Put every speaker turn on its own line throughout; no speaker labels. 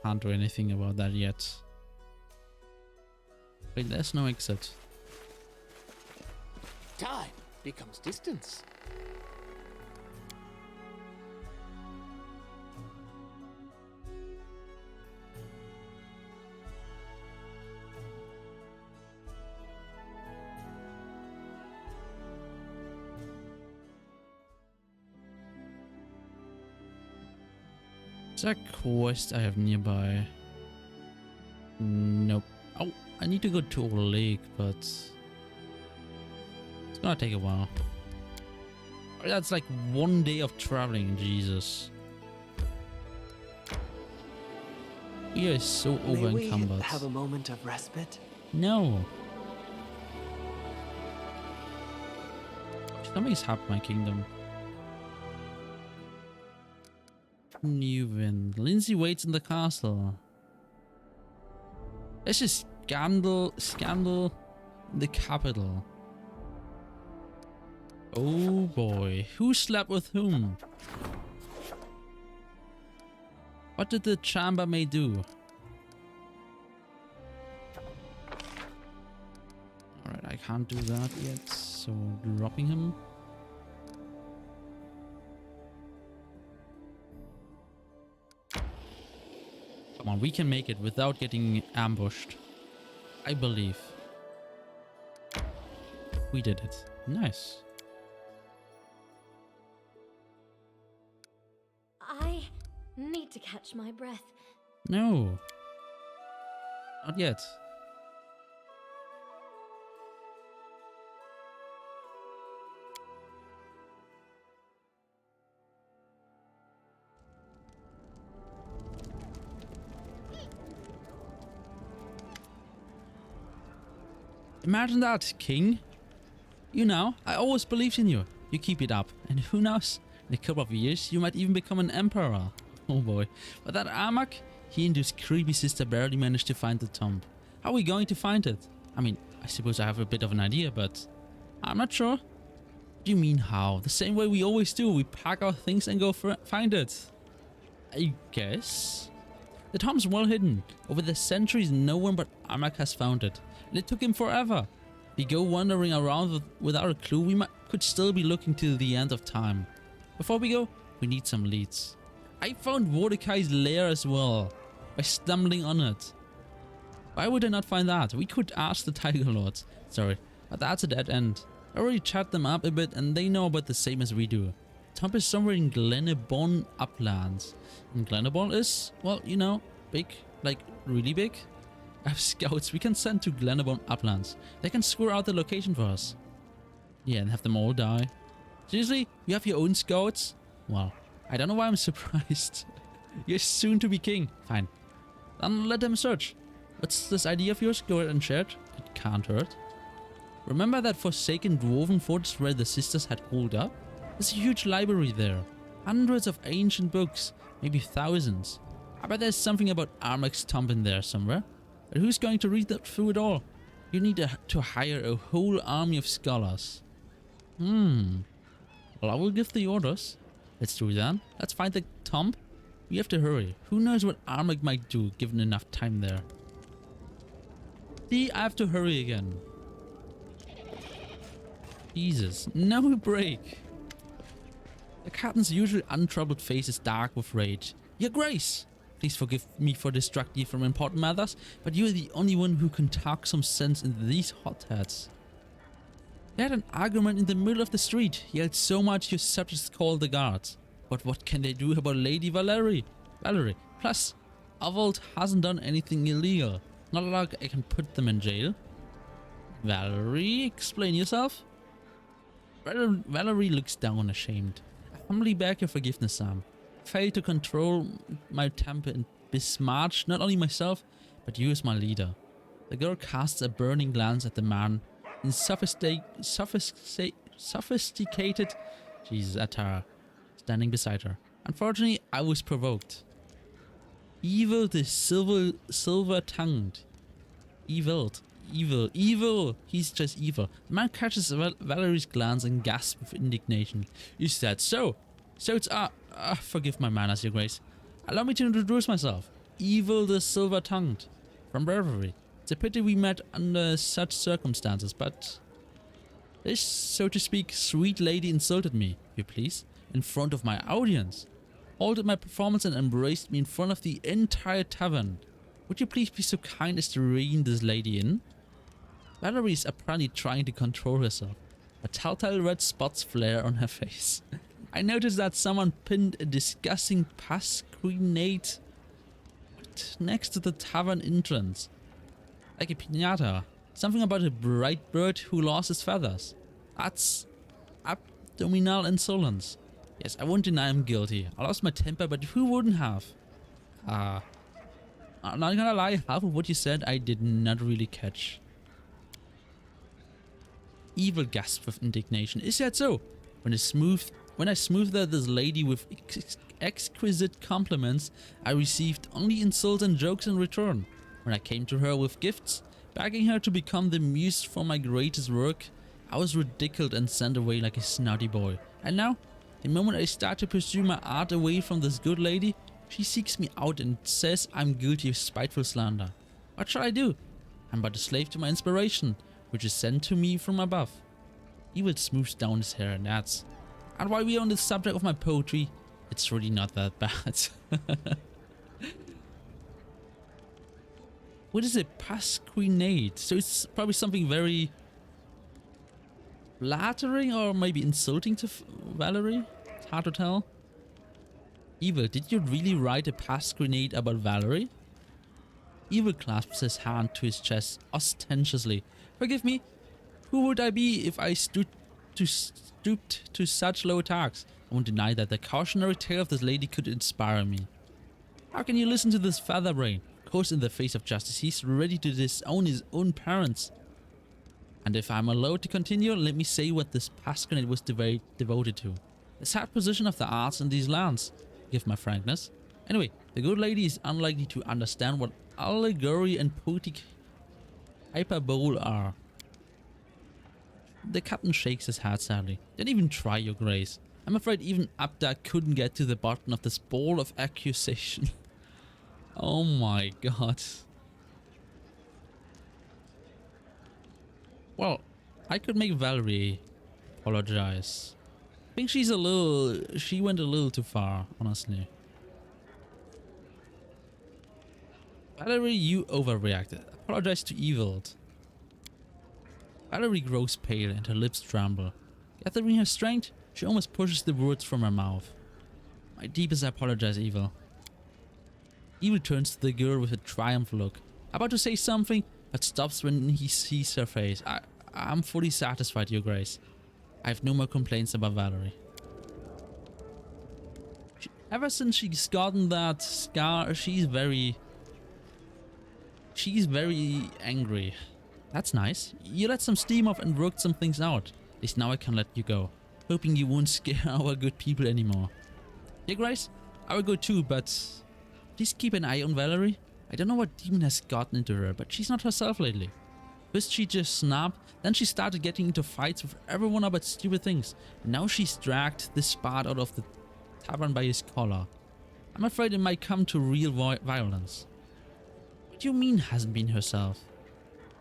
can't do anything about that yet. Wait, there's no exit.
Time becomes distance.
Is there a quest I have nearby? Nope. Oh, I need to go to a lake, but it's gonna take a while. That's like 1 day of traveling, Jesus. We are so over encumbered.
May we have a moment of respite?
No. Something's happened my kingdom. New wind. Lindsay waits in the castle. There's a scandal in the capital. Oh boy, who slept with whom? What did the chambermaid do? Alright, I can't do that yet, so dropping him. Come on, we can make it without getting ambushed. I believe. We did it. Nice.
I need to catch my breath.
No. Not yet. Imagine that, King. You know, I always believed in you. You keep it up. And who knows, in a couple of years, you might even become an emperor. Oh boy. But that Armak, he and his creepy sister barely managed to find the tomb. How are we going to find it? I mean, I suppose I have a bit of an idea, but I'm not sure. What do you mean how? The same way we always do. We pack our things and go find it. I guess. The tomb's well hidden. Over the centuries, no one but Armak has found it. And it took him forever. If we go wandering around without a clue, we could still be looking till the end of time. Before we go, we need some leads. I found Mordecai's lair as well, by stumbling on it. Why would I not find that? We could ask the Tiger Lords. Sorry, but that's a dead end. I already chat them up a bit and they know about the same as we do. Tomb is somewhere in Glenabon Uplands. And Glenabon is, well, you know, big, like really big. I have scouts we can send to Glenabon Uplands. They can score out the location for us. Yeah, and have them all die. Seriously? You have your own scouts? Well, I don't know why I'm surprised. You're soon to be king. Fine. Then let them search. What's this idea of yours? Go ahead and share it. It can't hurt. Remember that forsaken dwarven fortress where the sisters had holed up? There's a huge library there. Hundreds of ancient books. Maybe thousands. I bet there's something about Armak's tomb in there somewhere. But who's going to read through it all? You need to hire a whole army of scholars. Well, I will give the orders. Let's do that. Let's find the tomb. We have to hurry. Who knows what Armak might do given enough time there. See, I have to hurry again. Jesus, no break. The captain's usually untroubled face is dark with rage. Your Grace! Please forgive me for distracting you from important matters, but you are the only one who can talk some sense into these hotheads. They had an argument in the middle of the street, yelled so much your subjects called the guards. But what can they do about Lady Valerie? Plus, Avold hasn't done anything illegal. Not like I can put them in jail. Valerie, explain yourself. Valerie looks down ashamed. I humbly beg your forgiveness, Sam. I failed to control my temper and besmirched not only myself, but you as my leader. The girl casts a burning glance at the man in sophisticated Jesus, at her, standing beside her. Unfortunately, I was provoked. Evil the silver-tongued. Evil. He's just evil. The man catches Valerie's glance and gasps with indignation. Is that so? So it's forgive my manners, Your Grace. Allow me to introduce myself. Evil the Silver-Tongued from Valerie. It's a pity we met under such circumstances, but this, so to speak, sweet lady insulted me, if you please, in front of my audience, halted my performance and embraced me in front of the entire tavern. Would you please be so kind as to rein this lady in? Valerie is apparently trying to control herself, but telltale red spots flare on her face. I noticed that someone pinned a disgusting pasquinade next to the tavern entrance, like a piñata. Something about a bright bird who lost his feathers. That's abdominal insolence. Yes, I won't deny I'm guilty. I lost my temper, but who wouldn't have? I'm not gonna lie, half of what you said I did not really catch. Evil gasped with indignation. Is that so? When I smoothed this lady with exquisite compliments, I received only insults and jokes in return. When I came to her with gifts, begging her to become the muse for my greatest work, I was ridiculed and sent away like a snotty boy. And now, the moment I start to pursue my art away from this good lady, she seeks me out and says I'm guilty of spiteful slander. What shall I do? I'm but a slave to my inspiration, which is sent to me from above. Evil smooths down his hair, and that's... And while we're on the subject of my poetry, it's really not that bad. What is it? Pasquinade. So it's probably something very flattering or maybe insulting to Valerie? It's hard to tell. Evil, did you really write a pasquinade about Valerie? Evil clasps his hand to his chest ostentatiously. Forgive me, who would I be if I stooped to such low tasks? I won't deny that the cautionary tale of this lady could inspire me. How can you listen to this featherbrain? Of course, in the face of justice, he's ready to disown his own parents. And if I'm allowed to continue, let me say what this pasquinade was devoted to. The sad position of the arts in these lands, give my frankness. Anyway, the good lady is unlikely to understand what allegory and poetic hyperbole are. The captain shakes his head sadly. Don't even try, your grace. I'm afraid even Abda couldn't get to the bottom of this ball of accusation. Oh my god. Well, I could make Valerie apologize. I think she went a little too far, honestly. Valerie, you overreacted. Apologize to Evil. Valerie grows pale and her lips tremble. Gathering her strength, she almost pushes the words from her mouth. My deepest apologies, Evil. Evil turns to the girl with a triumph look, about to say something, but stops when he sees her face. I'm fully satisfied, your grace. I have no more complaints about Valerie. Ever since she's gotten that scar, she's very angry. That's nice. You let some steam off and worked some things out. At least now I can let you go. Hoping you won't scare our good people anymore. Your grace, I will go too, but please keep an eye on Valerie. I don't know what demon has gotten into her, but she's not herself lately. First she just snapped, then she started getting into fights with everyone about stupid things. And now she's dragged this spot out of the tavern by his collar. I'm afraid it might come to real violence. What do you mean hasn't been herself?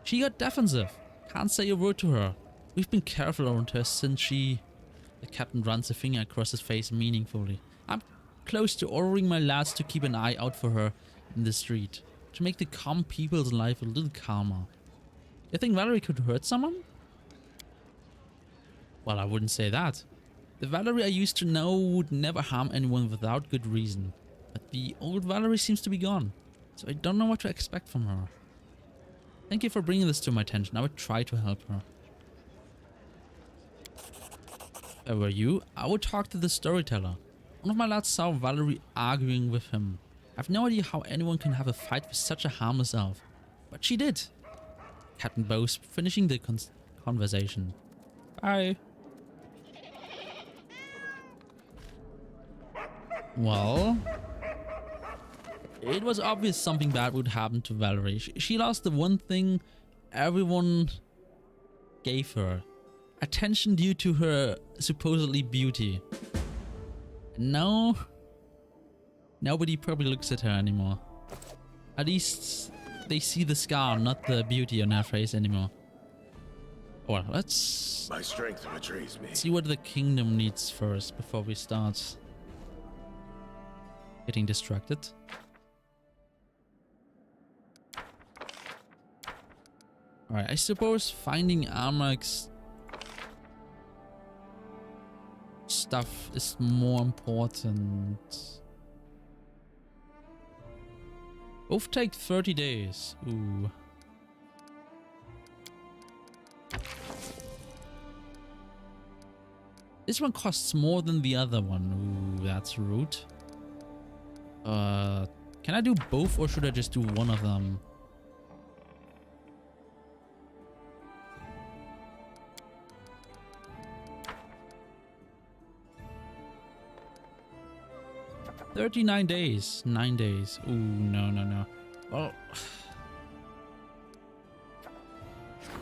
She got defensive. Can't say a word to her. We've been careful around her since she... The captain runs a finger across his face meaningfully. I'm close to ordering my lads to keep an eye out for her in the street. To make the calm people's life a little calmer. You think Valerie could hurt someone? Well, I wouldn't say that. The Valerie I used to know would never harm anyone without good reason. But the old Valerie seems to be gone. So I don't know what to expect from her. Thank you for bringing this to my attention. I would try to help her. If I were you, I would talk to the storyteller. One of my lads saw Valerie arguing with him. I have no idea how anyone can have a fight with such a harmless elf. But she did. Captain bows, finishing the conversation. Bye. Well... It was obvious something bad would happen to Valerie. She lost the one thing everyone gave her. Attention due to her supposedly beauty. And now, nobody probably looks at her anymore. At least they see the scar, not the beauty on her face anymore. Well, let's
My strength betrays me.
see what the kingdom needs first before we start getting distracted. Alright, I suppose finding Armak's stuff is more important. Both take 30 days. Ooh. This one costs more than the other one. Ooh, that's rude. Can I do both or should I just do one of them? $39 days. 9 days. Ooh, no. Well,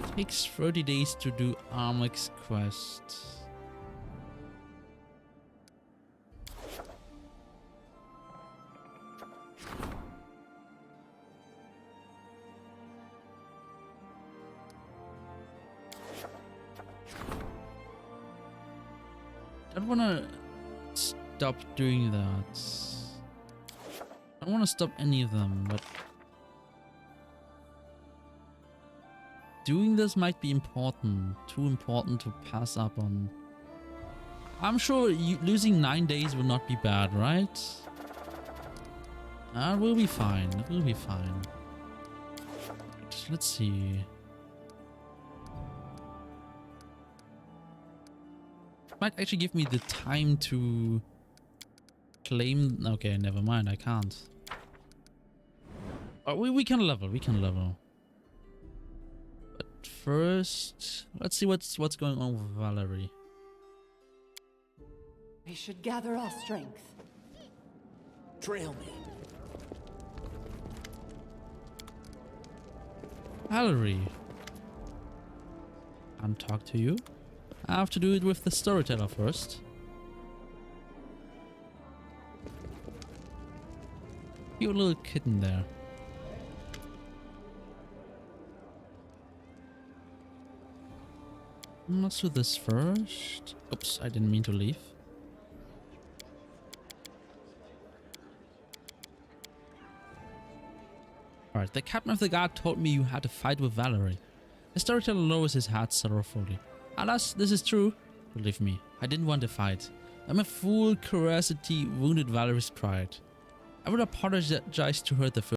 it takes 30 days to do Armak's quest. I don't want to stop doing that. I don't want to stop any of them, but doing this might be important. Too important to pass up on. I'm sure losing 9 days will not be bad, right? It will be fine. It will be fine. Let's see. Might actually give me the time to claim. Okay, never mind. I can't. Oh, we can level. We can level. But first, let's see what's going on with Valerie.
We should gather our strength.
Trail me.
Valerie. Can't talk to you. I have to do it with the storyteller first. Cute little kitten there. Let's do this first. Oops, I didn't mean to leave. Alright, the captain of the guard told me you had to fight with Valerie. The storyteller lowers his head sorrowfully. Alas, this is true. Believe me, I didn't want to fight. I'm a fool, curiosity wounded Valerie's pride. I would apologize to her the first